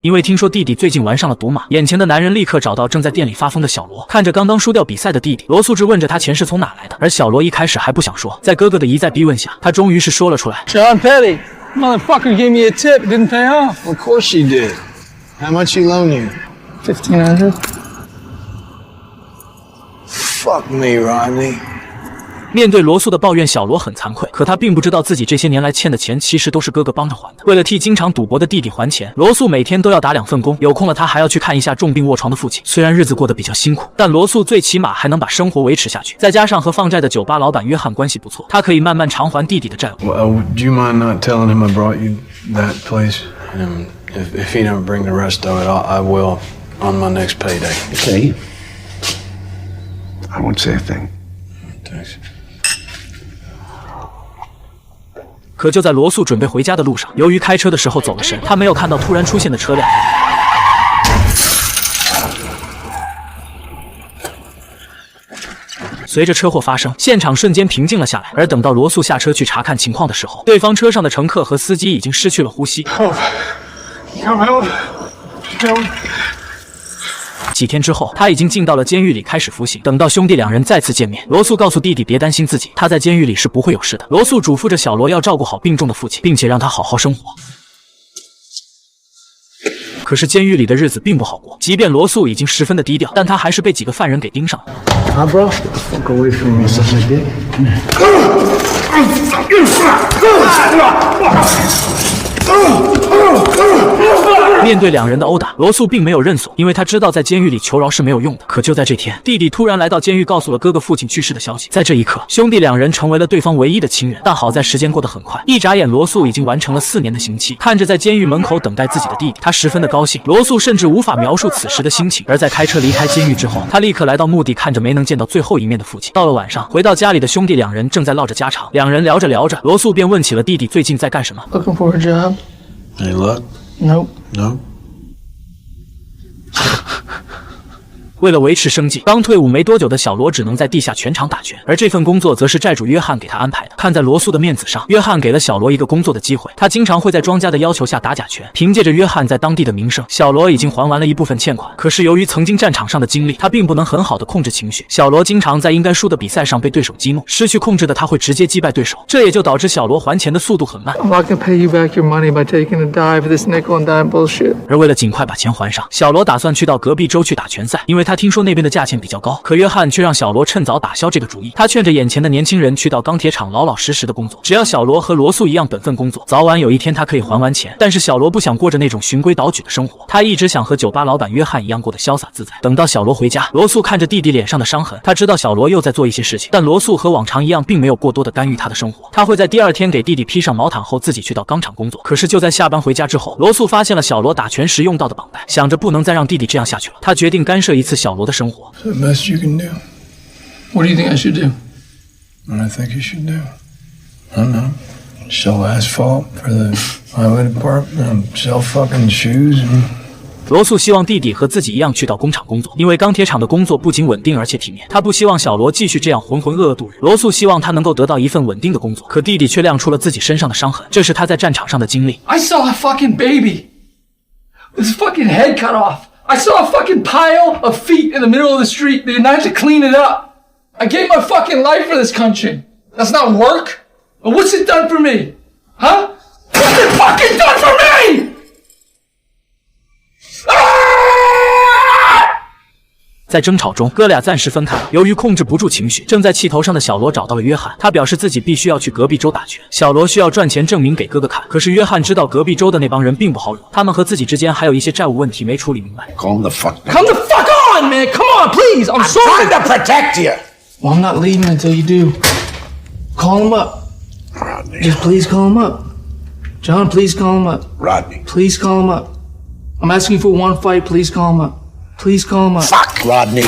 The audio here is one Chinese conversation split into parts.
因为听说弟弟最近玩上了赌马，眼前的男人立刻找到正在店里发疯的小罗，看着刚刚输掉比赛的弟弟，罗素质问着他钱是从哪来的，而小罗一开始还不想说，在哥哥的一再逼问下，他终于是说了出来。John Petty, motherfucker gave me a tip, didn't pay off. Of course she did. How much she loan you? 1,500. Fuck me, Rodney. 面对罗素的抱怨，小罗很惭愧，可他并不知道自己这些年来欠的钱其实都是哥哥帮着还的。为了替经常赌博的弟弟还钱，罗素每天都要打2份工，有空了他还要去看一下重病卧床的父亲。虽然日子过得比较辛苦，但罗素最起码还能把生活维持下去。再加上和放债的酒吧老板约翰关系不错，他可以慢慢偿还弟弟的债务。Well, do you mind not telling him I brought you that place? If he don't bring the rest of it, I will on my next payday. Okay. I won't say a thing. Thanks. 可就在罗素准备回家的路上，由于开车的时候走了神，他没有看到突然出现的车辆。随着车祸发生，现场瞬间平静了下来。而等到罗素下车去查看情况的时候，对方车上的乘客和司机已经失去了呼吸。几天之后，他已经进到了监狱里开始服刑。等到兄弟2人再次见面，罗素告诉弟弟别担心自己，他在监狱里是不会有事的。罗素嘱咐着小罗要照顾好病重的父亲，并且让他好好生活。可是监狱里的日子并不好过，即便罗素已经十分的低调，但他还是被几个犯人给盯上了。Bro, fuck away from me, such a dick. 面对2人的殴打，罗素并没有认怂，因为他知道在监狱里求饶是没有用的。可就在这天，弟弟突然来到监狱，告诉了哥哥父亲去世的消息。在这一刻，兄弟2人成为了对方唯一的亲人。但好在时间过得很快，一眨眼，罗素已经完成了4年的刑期。看着在监狱门口等待自己的弟弟，他十分的高兴。罗素甚至无法描述此时的心情。而在开车离开监狱之后，他立刻来到墓地，看着没能见到最后一面的父亲。到了晚上，回到家里的兄弟2人正在唠着家常。2人聊着聊着，罗素便问起了弟弟最近在干什么。 Looking for a job? Any luck? Nope. No. 为了维持生计，刚退伍没多久的小罗只能在地下拳场打拳，而这份工作则是债主约翰给他安排的。看在罗素的面子上，约翰给了小罗一个工作的机会。他经常会在庄家的要求下打假拳，凭借着约翰在当地的名声，小罗已经还完了一部分欠款。可是由于曾经战场上的经历，他并不能很好的控制情绪。小罗经常在应该输的比赛上被对手激怒，失去控制的他会直接击败对手，这也就导致小罗还钱的速度很慢。 I'm not gonna pay you back your money by taking a dive for this nickel and dime bullshit. 而为了尽快把钱还上，小罗打算去到隔壁州去打拳赛，因为他听说那边的价钱比较高。可约翰却让小罗趁早打消这个主意。他劝着眼前的年轻人去到钢铁厂老老实实的工作，只要小罗和罗素一样本分工作，早晚有一天他可以还完钱。但是小罗不想过着那种循规蹈矩的生活，他一直想和酒吧老板约翰一样过得潇洒自在。等到小罗回家，罗素看着弟弟脸上的伤痕，他知道小罗又在做一些事情，但罗素和往常一样，并没有过多的干预他的生活。他会在第2天给弟弟披上毛毯后，自己去到钢厂工作。可是就在下班回家之后，罗素发现了小罗打拳时用到的绑带，想着不能再让弟弟这样下去了，他决定干涉一次小罗的生活。 The best you can do. What do you think I should do? What I think you should do. I don't know. Sell asphalt for the highway department. Sell fucking shoes. 罗素希望弟弟和自己一样去到工厂工作，因为钢铁厂的工作不仅稳定而且体面。他不希望小罗继续这样浑浑噩噩度日。罗素希望他能够得到一份稳定的工作，可弟弟却亮出了自己身上的伤痕，这是他在战场上的经历。 I saw a fucking baby with his fucking head cut off. I saw a fucking pile of feet in the middle of the street, dude, and I had to clean it up. I gave my fucking life for this country. That's not work? But what's it done for me? Huh? What's it fucking done for me? 在争吵中，哥俩暂时分开了。由于控制不住情绪，正在气头上的小罗找到了约翰，他表示自己必须要去隔壁州打拳。小罗需要赚钱证明给哥哥看，可是约翰知道隔壁州的那帮人并不好惹，他们和自己之间还有一些债务问题没处理明白。Calm the fuck down. Come the fuck on, man! Come on, please! I'm sorry. Trying to protect you. Well, I'm not leaving until you do. Call him up. Rodney. Just please call him up. John, please call him up. Rodney. Please call him up. I'm asking for one fight. Please call him up. Please call him up. Fuck Rodney.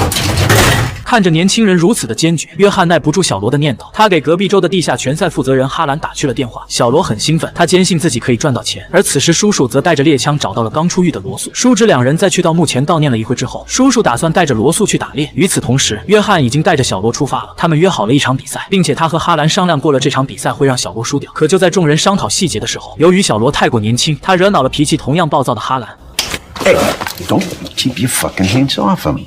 看着年轻人如此的坚决，约翰耐不住小罗的念头，他给隔壁州的地下拳赛负责人哈兰打去了电话。小罗很兴奋，他坚信自己可以赚到钱。而此时叔叔则带着猎枪找到了刚出狱的罗素。叔侄2人在去到墓前悼念了一会之后，叔叔打算带着罗素去打猎。与此同时，约翰已经带着小罗出发了。他们约好了一场比赛，并且他和哈兰商量过了，这场比赛会让小罗输掉。可就在众人商讨细节的时候，由于小罗太过年轻，他惹恼了脾气同样暴躁的哈兰。Hey, don't keep your fucking hands off of me.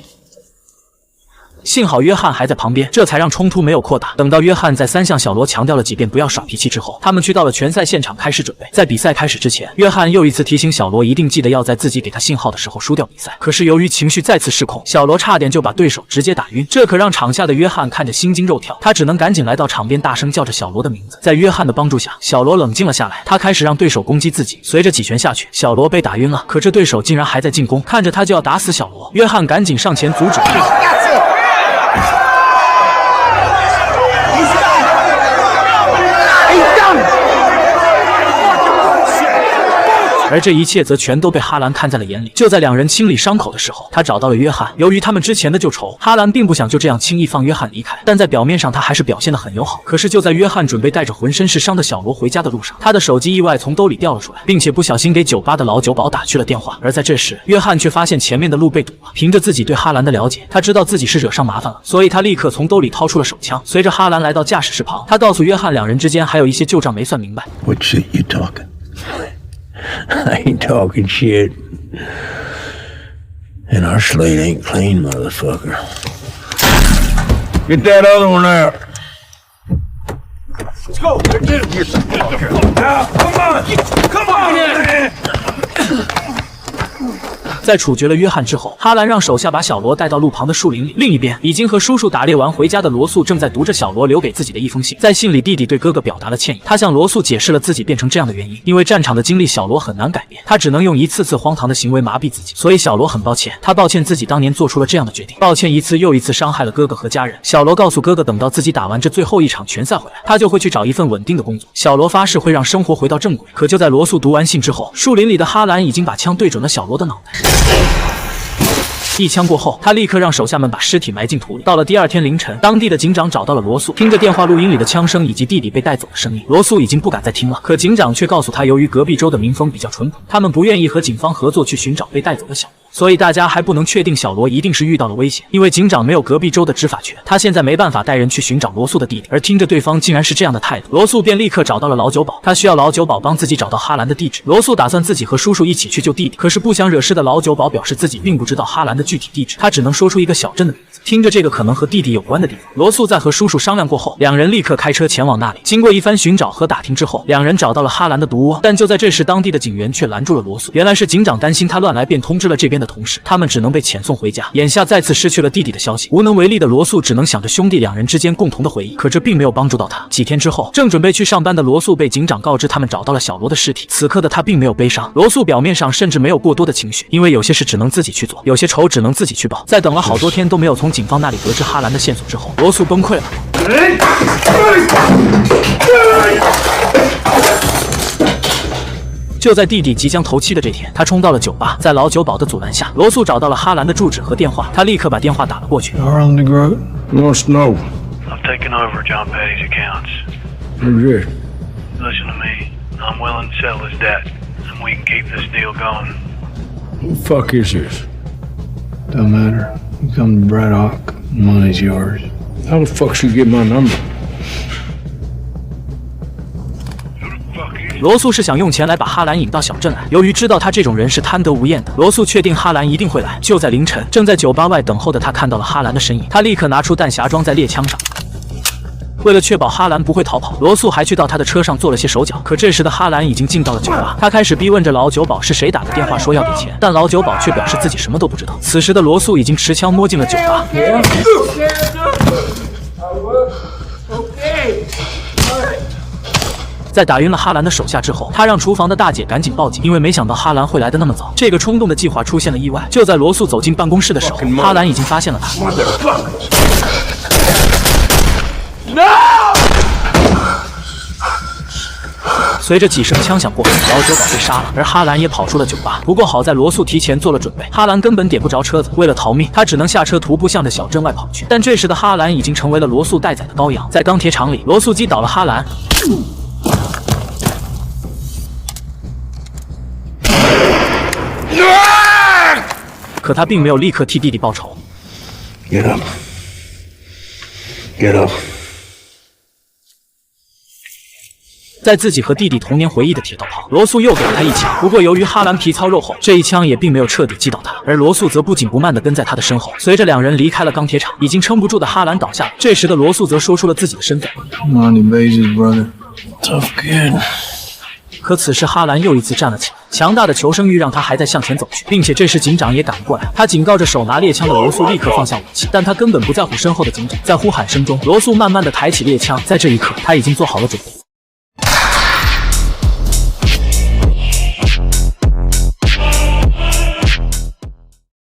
幸好约翰还在旁边，这才让冲突没有扩大。等到约翰再三向小罗强调了几遍不要耍脾气之后，他们去到了拳赛现场开始准备。在比赛开始之前，约翰又一次提醒小罗一定记得要在自己给他信号的时候输掉比赛。可是由于情绪再次失控，小罗差点就把对手直接打晕，这可让场下的约翰看着心惊肉跳，他只能赶紧来到场边大声叫着小罗的名字。在约翰的帮助下，小罗冷静了下来，他开始让对手攻击自己。随着几拳下去，小罗被打晕了，可这对手竟然还在进攻，看着他就要打死小罗，约翰赶紧上前阻止。而这一切则全都被哈兰看在了眼里。就在两人清理伤口的时候，他找到了约翰。由于他们之前的旧仇，哈兰并不想就这样轻易放约翰离开，但在表面上他还是表现得很友好。可是就在约翰准备带着浑身是伤的小罗回家的路上，他的手机意外从兜里掉了出来，并且不小心给酒吧的老酒保打去了电话。而在这时，约翰却发现前面的路被堵了。凭着自己对哈兰的了解，他知道自己是惹上麻烦了，所以他立刻从兜里掏出了手枪。随着哈兰来到驾驶室旁，他告诉约翰两人之间还有一些旧账没算明白。 What shit you talking? I ain't talking shit. And our slate ain't clean, motherfucker. Get that other one out. Let's go. Now, come on. Come on. 在处决了约翰之后，哈兰让手下把小罗带到路旁的树林里。另一边，已经和叔叔打猎完回家的罗素正在读着小罗留给自己的一封信。在信里，弟弟对哥哥表达了歉意，他向罗素解释了自己变成这样的原因，因为战场的经历，小罗很难改变，他只能用一次次荒唐的行为麻痹自己。所以小罗很抱歉，他抱歉自己当年做出了这样的决定，抱歉一次又一次伤害了哥哥和家人。小罗告诉哥哥，等到自己打完这最后一场拳赛回来，他就会去找一份稳定的工作。小罗发誓会让生活回到正轨。可就在罗素读完信之后，树林里的哈兰已经把枪对准了小罗的脑袋。一枪过后，他立刻让手下们把尸体埋进土里。到了第二天凌晨，当地的警长找到了罗素，听着电话录音里的枪声以及弟弟被带走的声音，罗素已经不敢再听了。可警长却告诉他，由于隔壁州的民风比较淳朴，他们不愿意和警方合作去寻找被带走的小罗，所以大家还不能确定小罗一定是遇到了危险。因为警长没有隔壁州的执法权，他现在没办法带人去寻找罗素的弟弟。而听着对方竟然是这样的态度，罗素便立刻找到了老酒保，他需要老酒保帮自己找到哈兰的地址。罗素打算自己和叔叔一起去救弟弟，可是不想惹事的老酒保表示自己并不知道哈兰的具体地址，他只能说出一个小镇的名字。听着这个可能和弟弟有关的地方，罗素在和叔叔商量过后，两人立刻开车前往那里。经过一番寻找和打听之后，两人找到了哈兰的毒窝。但就在这时，当地的警员却拦住了罗素。原来是警长担心他乱来，便通知了这边的同事，他们只能被遣送回家。眼下再次失去了弟弟的消息，无能为力的罗素只能想着兄弟两人之间共同的回忆，可这并没有帮助到他。几天之后，正准备去上班的罗素被警长告知他们找到了小罗的尸体。此刻的他并没有悲伤，罗素表面上甚至没有过多的情绪，因为有些事只能自己去做，有些仇只能自己去报。在等了好多天都没有从警方那里得知哈兰的线索之后，罗素崩溃了。就在弟弟即将头七的这天，他冲到了酒吧，在老酒保的阻拦下，罗素找到了哈兰的住址和电话，他立刻把电话打了过去。Are on the road? Must know. I've taken over John Petty's accounts. Who's this? Listen to me. I'm willing to settle his debt, and we can keep this deal going. Who the fuck is this? Don't matter. You come to Braddock, money's yours. How the fuck she get my number? 罗素是想用钱来把哈兰引到小镇来。由于知道他这种人是贪得无厌的，罗素确定哈兰一定会来。就在凌晨，正在酒吧外等候的他看到了哈兰的身影，他立刻拿出弹匣装在猎枪上。为了确保哈兰不会逃跑，罗素还去到他的车上做了些手脚。可这时的哈兰已经进到了酒吧，他开始逼问着老酒保是谁打的电话说要给钱，但老酒保却表示自己什么都不知道。此时的罗素已经持枪摸进了酒吧。在打晕了哈兰的手下之后，他让厨房的大姐赶紧报警，因为没想到哈兰会来的那么早。这个冲动的计划出现了意外。就在罗素走进办公室的时候，哈兰已经发现了他。随着几声枪响过后，老酒保被杀了，而哈兰也跑出了酒吧。不过好在罗素提前做了准备，哈兰根本点不着车子。为了逃命，他只能下车徒步向着小镇外跑去。但这时的哈兰已经成为了罗素待宰的羔羊。在钢铁厂里，罗素击倒了哈兰。可他并没有立刻替弟弟报仇。Get up. Get up. 在自己和弟弟童年回忆的铁道旁，罗素又给了他一枪。不过由于哈兰皮糙肉厚，这一枪也并没有彻底击倒他，而罗素则不紧不慢地跟在他的身后。随着两人离开了钢铁厂，已经撑不住的哈兰倒下了。这时的罗素则说出了自己的身份 Come on, you Bases, brother. Tough kid. 可此时哈兰又一次站了起来，强大的求生欲让他还在向前走去，并且这时警长也赶了过来。他警告着手拿猎枪的罗素立刻放下武器，但他根本不在乎身后的警长。在呼喊声中，罗素慢慢地抬起猎枪，在这一刻，他已经做好了准备。